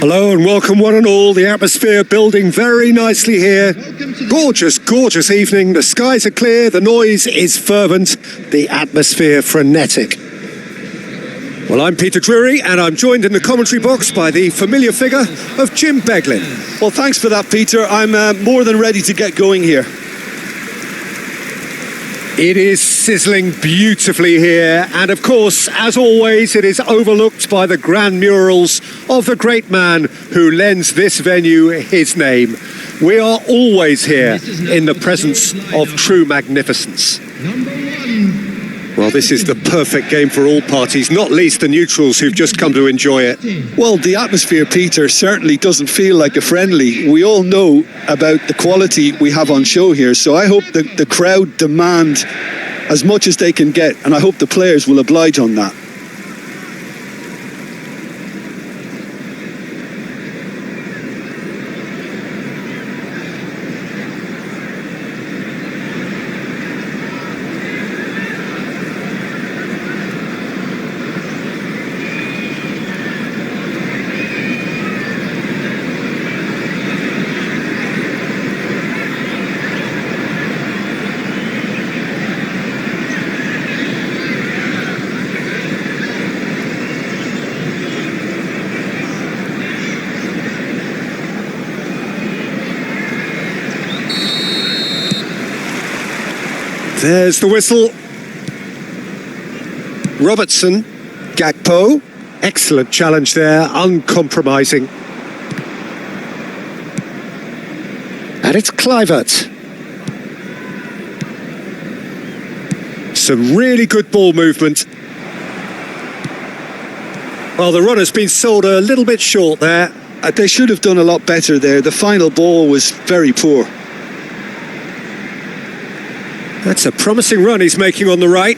Hello and welcome one and all. The atmosphere building very nicely here. Gorgeous, gorgeous evening. The skies are clear, the noise is fervent, the atmosphere frenetic. Well, I'm Peter Drury and I'm joined in the commentary box by the familiar figure of Jim Beglin. Well, thanks for that, Peter. I'm more than ready to get going here. It is sizzling beautifully here, and of course, as always, it is overlooked by the grand murals of the great man who lends this venue his name. We are always here in the presence of true magnificence. Well, this is the perfect game for all parties, not least the neutrals who've just come to enjoy it. Well, the atmosphere, Peter, certainly doesn't feel like a friendly. We all know about the quality we have on show here, so I hope the crowd demand as much as they can get, and I hope the players will oblige on that. There's the whistle. Robertson, Gakpo, excellent challenge there, uncompromising. And it's Kluivert. Some really good ball movement. Well, the runner's been sold a little bit short there. They should have done a lot better there. The final ball was very poor. That's a promising run he's making on the right.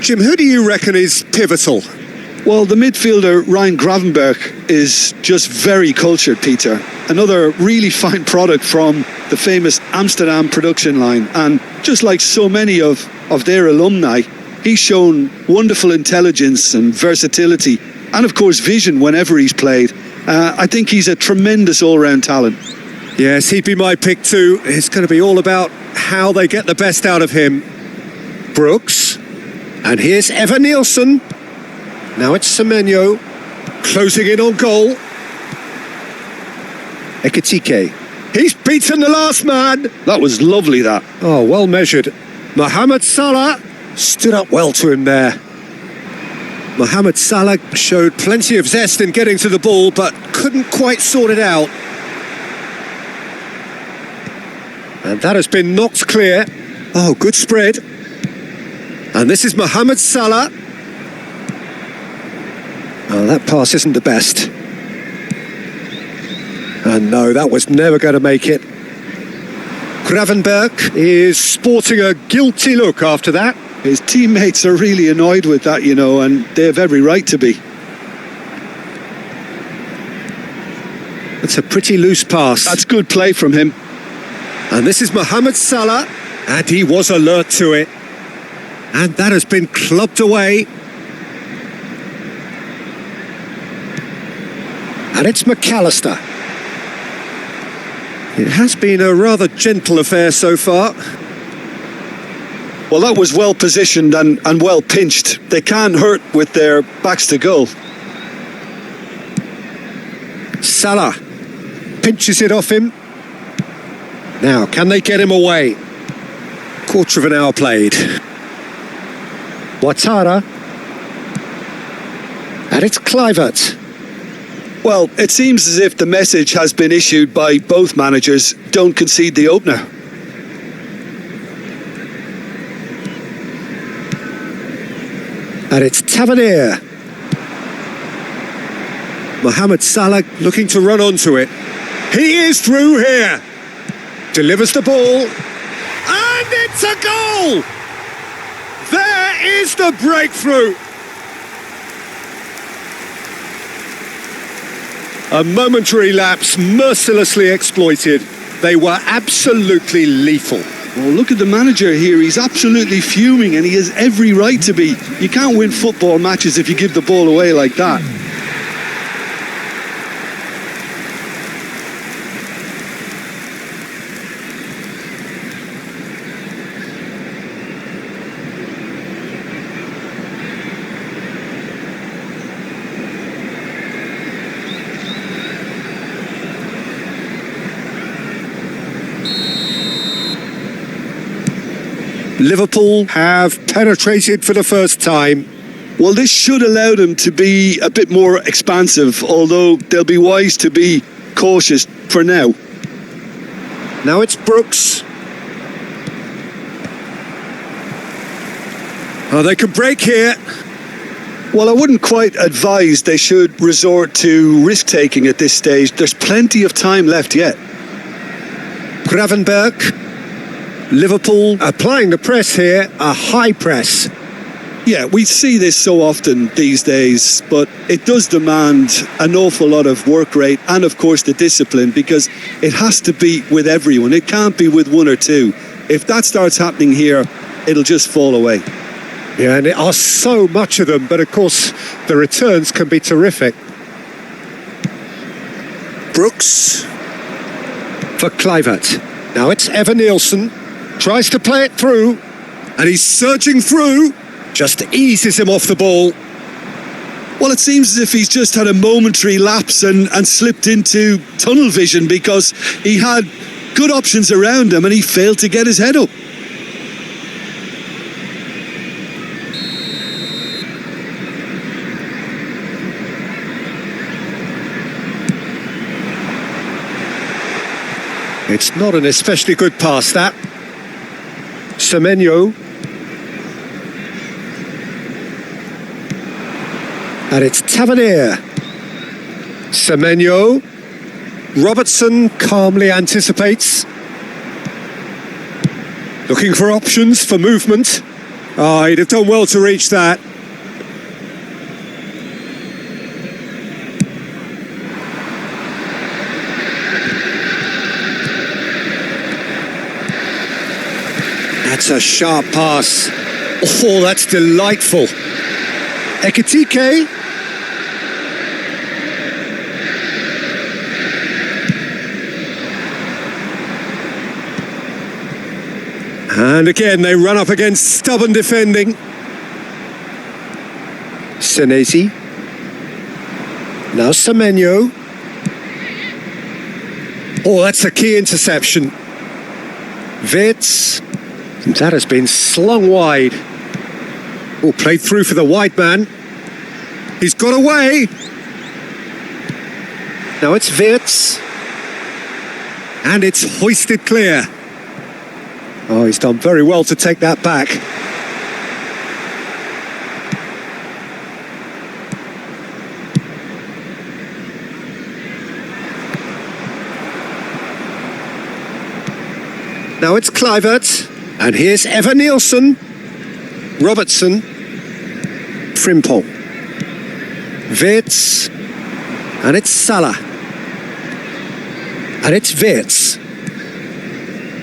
Jim, who do you reckon is pivotal? Well, the midfielder Ryan Gravenberch is just very cultured, Peter. Another really fine product from the famous Amsterdam production line. And just like so many of their alumni, he's shown wonderful intelligence and versatility. And of course, vision whenever he's played. I think he's a tremendous all-round talent. Yes, he'd be my pick too. It's going to be all about how they get the best out of him. Brooks. And here's Evan Nielsen. Now it's Semenyo. Closing in on goal. Ekitike. He's beaten the last man. That was lovely, that. Oh, well measured. Mohamed Salah stood up well to him there. Mohamed Salah showed plenty of zest in getting to the ball, but couldn't quite sort it out. And that has been knocked clear. Oh, good spread. And this is Mohamed Salah. Oh, that pass isn't the best. And no, that was never going to make it. Gravenberch is sporting a guilty look after that. His teammates are really annoyed with that, you know, and they have every right to be. It's a pretty loose pass. That's good play from him. And this is Mohamed Salah, and he was alert to it. And that has been clubbed away. And it's McAllister. It has been a rather gentle affair so far. Well, that was well positioned and well pinched. They can hurt with their backs to goal. Salah pinches it off him. Now, can they get him away? Quarter of an hour played. Ouattara. And it's Kluivert. Well, it seems as if the message has been issued by both managers. Don't concede the opener. And it's Tavernier. Mohamed Salah looking to run onto it. He is through here. Delivers the ball. And it's a goal! There is the breakthrough. A momentary lapse mercilessly exploited. They were absolutely lethal. Well, look at the manager here. He's absolutely fuming and he has every right to be. You can't win football matches if you give the ball away like that. Liverpool have penetrated for the first time. Well, this should allow them to be a bit more expansive, although they'll be wise to be cautious for now. Now it's Brooks. Oh, they could break here. Well, I wouldn't quite advise they should resort to risk-taking at this stage. There's plenty of time left yet. Gravenberch. Liverpool applying the press here, a high press. Yeah, we see this so often these days, but it does demand an awful lot of work rate and, of course, the discipline, because it has to be with everyone. It can't be with one or two. If that starts happening here, it'll just fall away. Yeah, and there are so much of them, but of course the returns can be terrific. Brooks for Kluivert. Now it's Evan Nielsen. Tries to play it through, and he's surging through. Just eases him off the ball. Well, it seems as if he's just had a momentary lapse and slipped into tunnel vision, because he had good options around him and he failed to get his head up. It's not an especially good pass, that. Semenyo. And it's Tavernier. Semenyo. Robertson calmly anticipates. Looking for options for movement. Oh, he'd have done well to reach that. That's a sharp pass. Oh, that's delightful. Ekitike. And again, they run up against stubborn defending. Senesi. Now Semenyo. Oh, that's a key interception. Wits. That has been slung wide. Oh, played through for the wide man. He's got away. Now it's Wits. And it's hoisted clear. Oh, he's done very well to take that back. Now it's Kluivert. And here's Evan Nielsen. Robertson. Frimpong. Wits. And it's Salah. And it's Wits.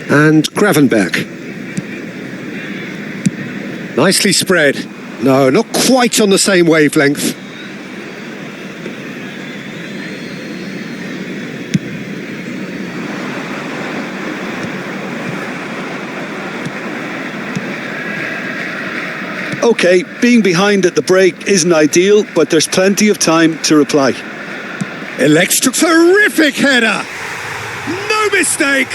And Gravenberch. Nicely spread. No, not quite on the same wavelength. OK, being behind at the break isn't ideal, but there's plenty of time to reply. Elects took terrific header. No mistake.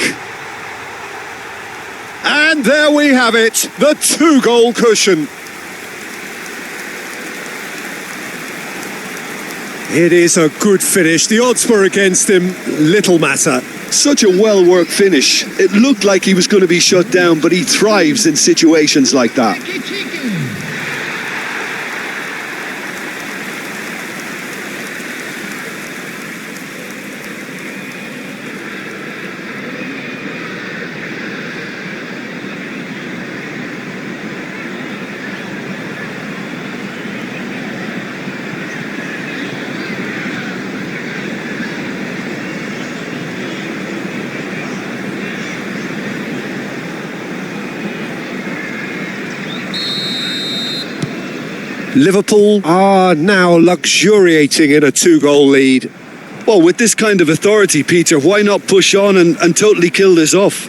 And there we have it, the 2-goal cushion. It is a good finish. The odds were against him, little matter. Such a well-worked finish. It looked like he was going to be shut down, but he thrives in situations like that. Liverpool are now luxuriating in a 2-goal lead. Well, with this kind of authority, Peter, why not push on and totally kill this off?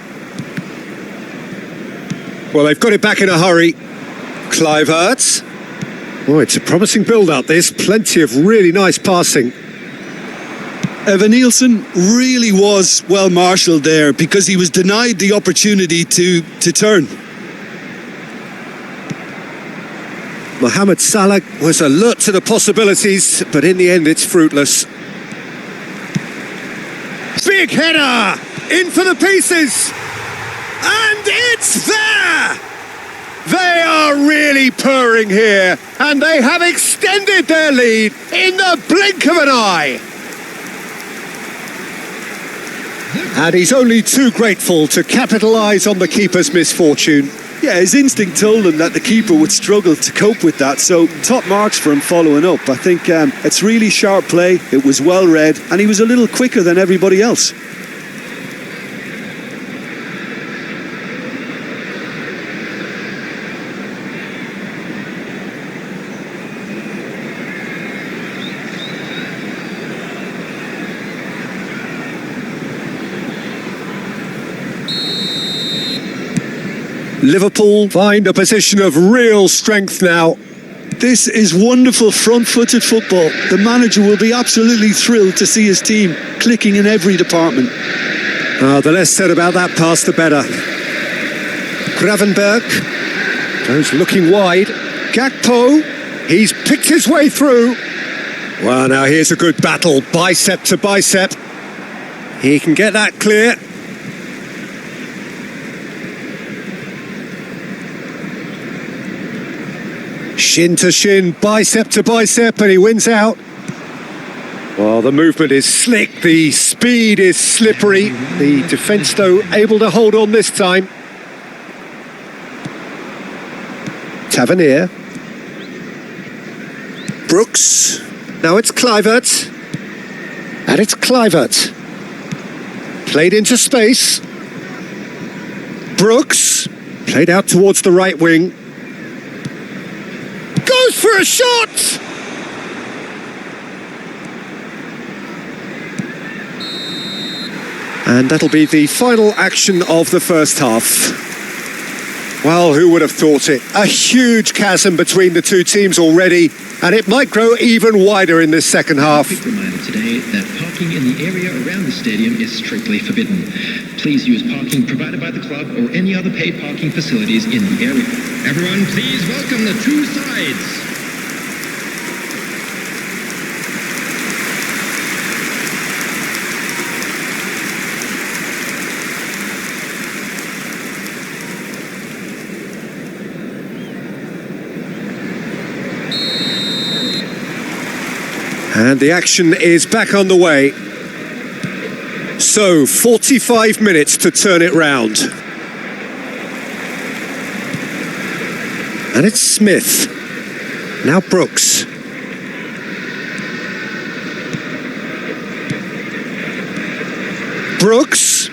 Well, they've got it back in a hurry. Kluivert. Oh, it's a promising build-up. There's plenty of really nice passing. Evan Nielsen really was well marshalled there, because he was denied the opportunity to turn. Mohamed Salah was alert to the possibilities, but in the end it's fruitless. Big header! In for the pieces! And it's there! They are really purring here, and they have extended their lead in the blink of an eye. And he's only too grateful to capitalise on the keeper's misfortune. Yeah, his instinct told him that the keeper would struggle to cope with that, so top marks for him following up. I think it's really sharp play, it was well read, and he was a little quicker than everybody else. Liverpool find a position of real strength now. This is wonderful front-footed football. The manager will be absolutely thrilled to see his team clicking in every department. The less said about that pass, the better. Gravenberch goes looking wide. Gakpo, he's picked his way through. Well, now here's a good battle, bicep to bicep. He can get that clear. Shin to shin, bicep to bicep, and he wins out. Well, the movement is slick, the speed is slippery. The defence, though, able to hold on this time. Tavernier. Brooks. Now it's Kluivert. And it's Kluivert. Played into space. Brooks. Played out towards the right wing. Goes for a shot! And that'll be the final action of the first half. Well, who would have thought it? A huge chasm between the two teams already, and it might grow even wider in this second half. A quick reminder today that parking in the area around the stadium is strictly forbidden. Please use parking provided by the club or any other paid parking facilities in the area. Everyone, please welcome the two sides. And the action is back on the way. So, 45 minutes to turn it round. And it's Smith. Now Brooks. Brooks.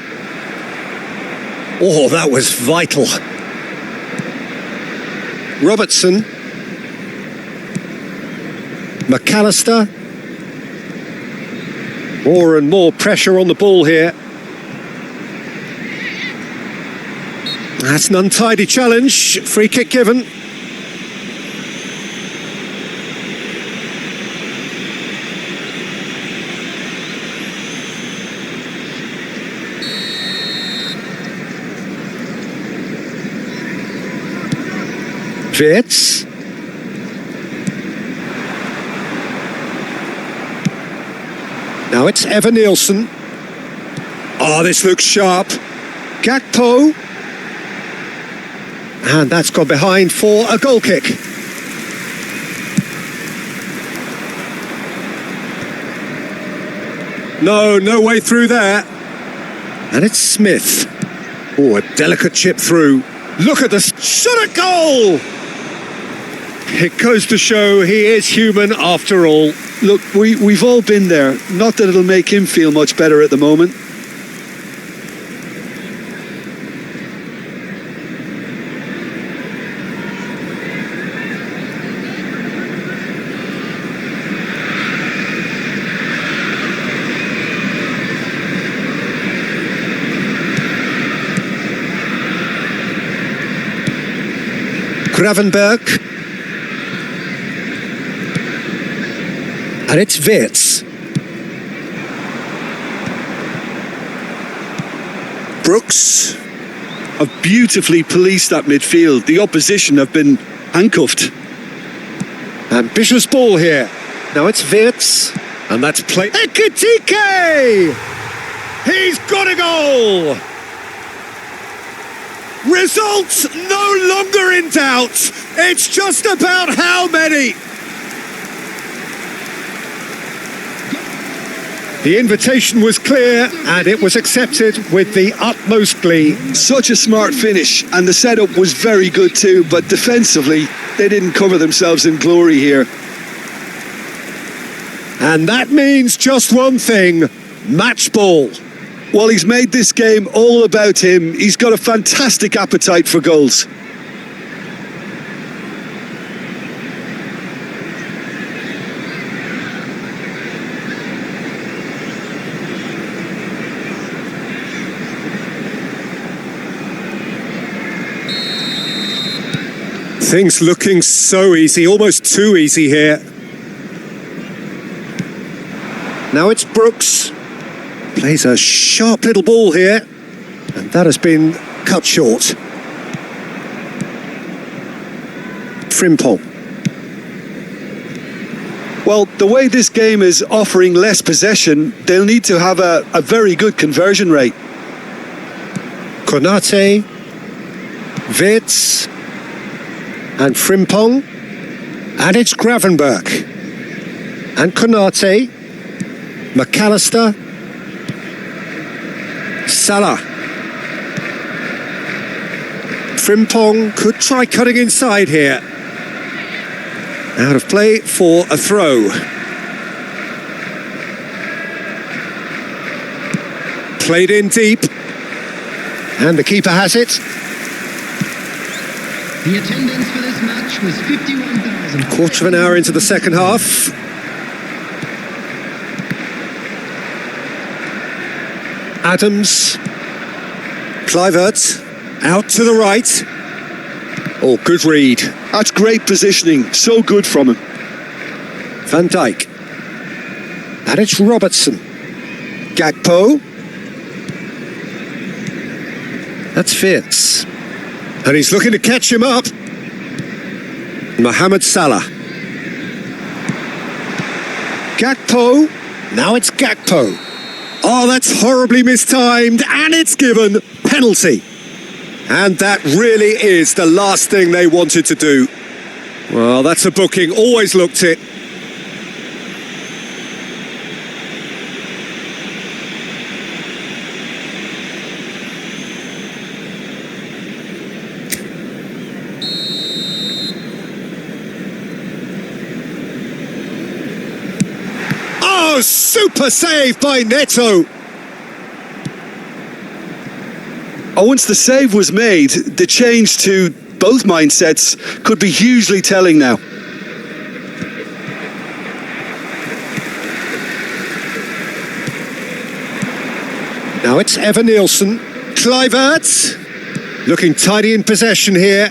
Oh, that was vital. Robertson. McAllister. More and more pressure on the ball here. That's an untidy challenge. Free kick given. Wirtz. Now it's Evan Nielsen. Oh, this looks sharp. Gakpo. And that's gone behind for a goal kick. No way through there. And it's Smith. Oh, a delicate chip through. Look at the shot at goal! It goes to show he is human after all. Look, we've all been there. Not that it'll make him feel much better at the moment. Gravenberch. And it's Wirtz. Brooks. Have beautifully policed that midfield. The opposition have been handcuffed. Ambitious ball here. Now it's Wirtz, and that's play. Ekitike! He's got a goal! Results no longer in doubt. It's just about how many. The invitation was clear, and it was accepted with the utmost glee. Such a smart finish, and the setup was very good too, but defensively, they didn't cover themselves in glory here. And that means just one thing, match ball. Well, he's made this game all about him. He's got a fantastic appetite for goals. Things looking so easy, almost too easy here. Now it's Brooks. Plays a sharp little ball here, and that has been cut short. Frimpong. Well, the way this game is offering less possession, they'll need to have a very good conversion rate. Konate, Wirtz, and Frimpong, and it's Gravenberch, and Konate, McAllister, Salah. Frimpong could try cutting inside here. Out of play for a throw. Played in deep, and the keeper has it. The attendance for this match was 51,000. Quarter of an hour into the second half. Adams, Kluivert, out to the right. Oh, good read. That's great positioning, so good from him. Van Dijk. And it's Robertson. Gakpo. That's Wirtz. And he's looking to catch him up. Mohamed Salah. Gakpo. Now it's Gakpo. Oh, that's horribly mistimed, and it's given penalty. And that really is the last thing they wanted to do. Well, that's a booking, always looked it. Oh, super save by Neto. Oh, once the save was made, the change to both mindsets could be hugely telling now. Now it's Evan Nielsen. Kluivert. Looking tidy in possession here.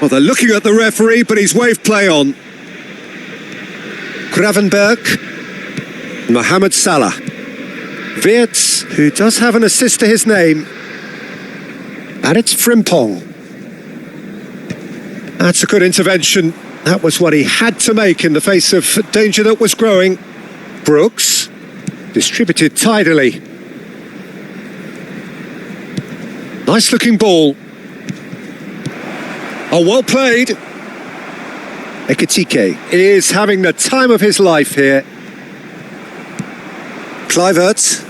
Well, they're looking at the referee, but he's waved play on. Gravenberch. Mohamed Salah. Wirtz, who does have an assist to his name. And it's Frimpong. That's a good intervention. That was what he had to make in the face of danger that was growing. Brooks. Distributed tidily. Nice looking ball. Oh, well played. Ekitike is having the time of his life here. Kluivert,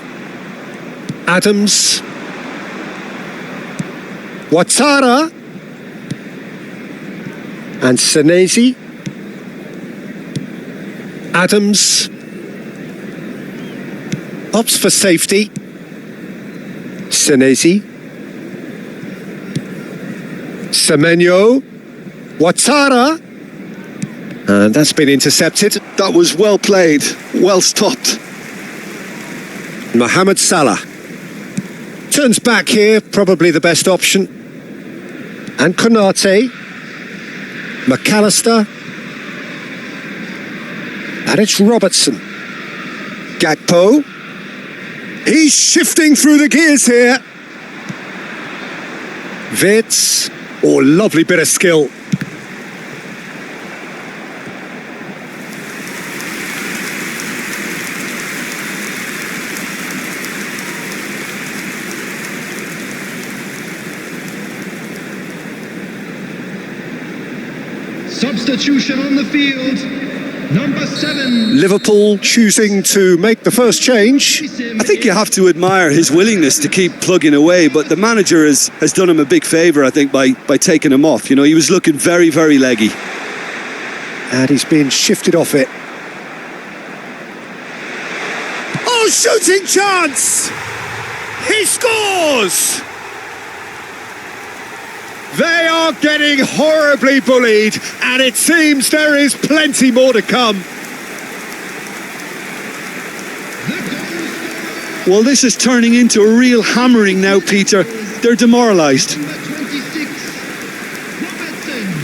Adams, Ouattara, and Senesi. Adams opts for safety. Senesi, Semenyo, Ouattara, and that's been intercepted. That was well played, well stopped. Mohamed Salah turns back here, probably the best option. And Konate, McAllister, and it's Robertson. Gakpo, he's shifting through the gears here. Wirtz, oh, lovely bit of skill. Substitution on the field. Number 7. Liverpool choosing to make the first change. I think you have to admire his willingness to keep plugging away, but the manager has done him a big favour, I think, by taking him off. You know, he was looking very, very leggy. And he's been shifted off it. Oh, shooting chance! He scores! They are getting horribly bullied, and it seems there is plenty more to come. Well, this is turning into a real hammering now, Peter. They're demoralised. Number 26. Robertson.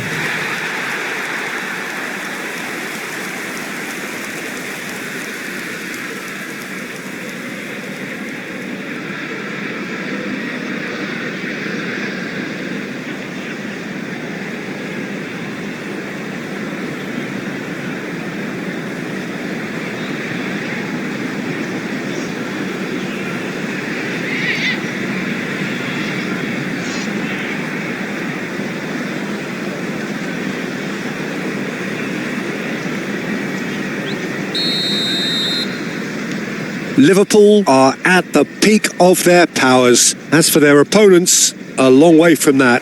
Liverpool are at the peak of their powers. As for their opponents, a long way from that.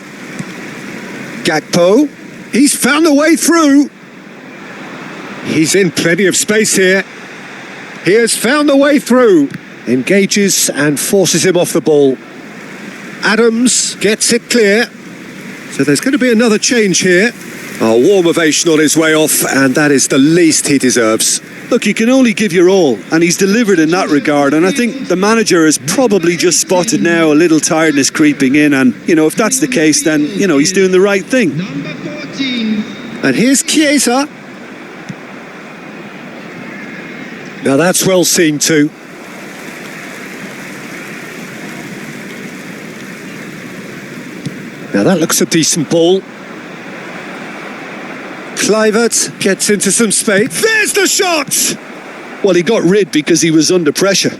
Gakpo, he's found a way through. He's in plenty of space here. He has found a way through. Engages and forces him off the ball. Adams gets it clear. So there's going to be another change here. A warm ovation on his way off, and that is the least he deserves. Look, you can only give your all, and he's delivered in that regard. And I think the manager has probably just spotted now a little tiredness creeping in. And, you know, if that's the case, then, you know, he's doing the right thing. Number 14. And here's Chiesa. Now that's well seen too. Now that looks a decent ball. Kluivert gets into some space. There's the shot! Well, he got rid because he was under pressure.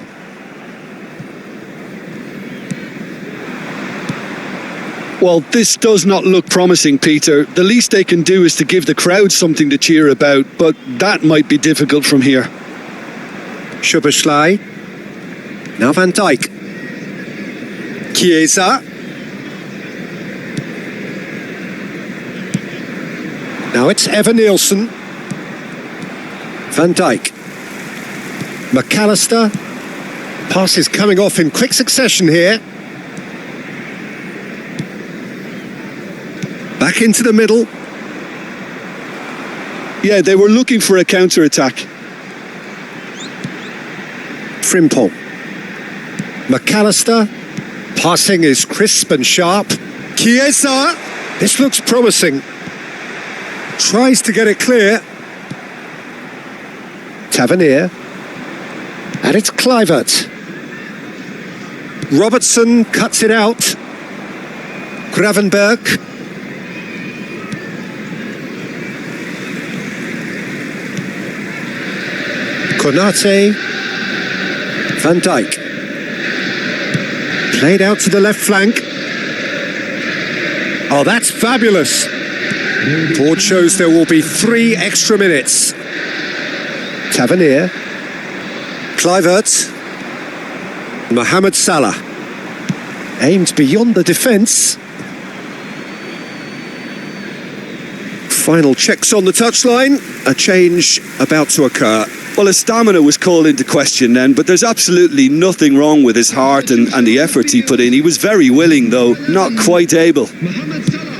Well, this does not look promising, Peter. The least they can do is to give the crowd something to cheer about, but that might be difficult from here. Szoboszlai. Now Van Dijk. Chiesa. Now it's Evan Nielsen. Van Dijk. McAllister. Pass is coming off in quick succession here. Back into the middle. Yeah, they were looking for a counter-attack. Frimpong. McAllister. Passing is crisp and sharp. Chiesa. This looks promising. Tries to get it clear. Tavernier. And it's Kluivert. Robertson cuts it out. Gravenberg. Konate. Van Dijk. Played out to the left flank. Oh, that's fabulous. Board shows there will be 3 extra minutes. Tavernier. Kluivert. Mohamed Salah. Aimed beyond the defence. Final checks on the touchline. A change about to occur. Well, his stamina was called into question then, but there's absolutely nothing wrong with his heart and the efforts he put in. He was very willing, though, not quite able. Mohamed Salah.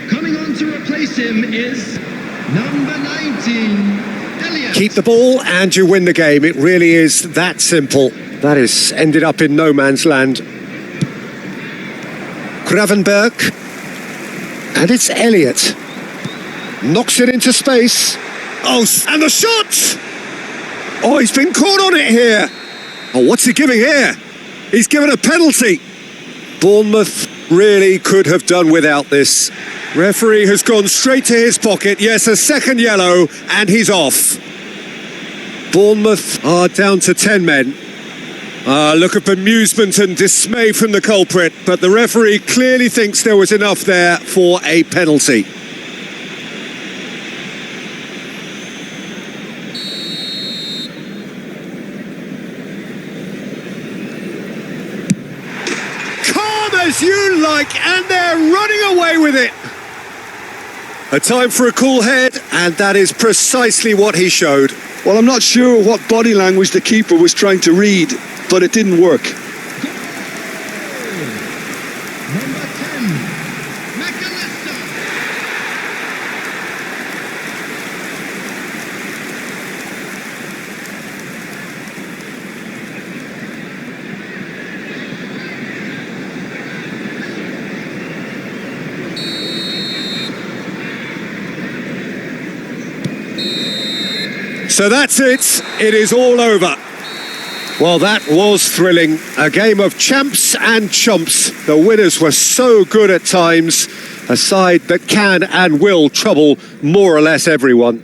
Coming on to replace him is number 19, Elliott. Keep the ball and you win the game. It really is that simple. That has ended up in no man's land. Gravenberg. And it's Elliott. Knocks it into space. Oh, and the shot! Oh, he's been caught on it here. Oh, what's he giving here? He's given a penalty. Bournemouth really could have done without this. Referee has gone straight to his pocket. Yes, a second yellow, and he's off. Bournemouth are down to 10 men. Look of bemusement and dismay from the culprit, but the referee clearly thinks there was enough there for a penalty. like, and they're running away with it. A time for a cool head, and that is precisely what he showed. Well, I'm not sure what body language the keeper was trying to read, but it didn't work. Number 10, McAllister. So that's it. It is all over. Well, that was thrilling. A game of champs and chumps. The winners were so good at times. A side that can and will trouble more or less everyone.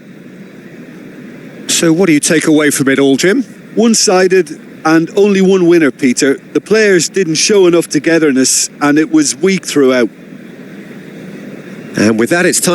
So what do you take away from it all, Jim? One-sided and only one winner, Peter. The players didn't show enough togetherness and it was weak throughout. And with that, it's time.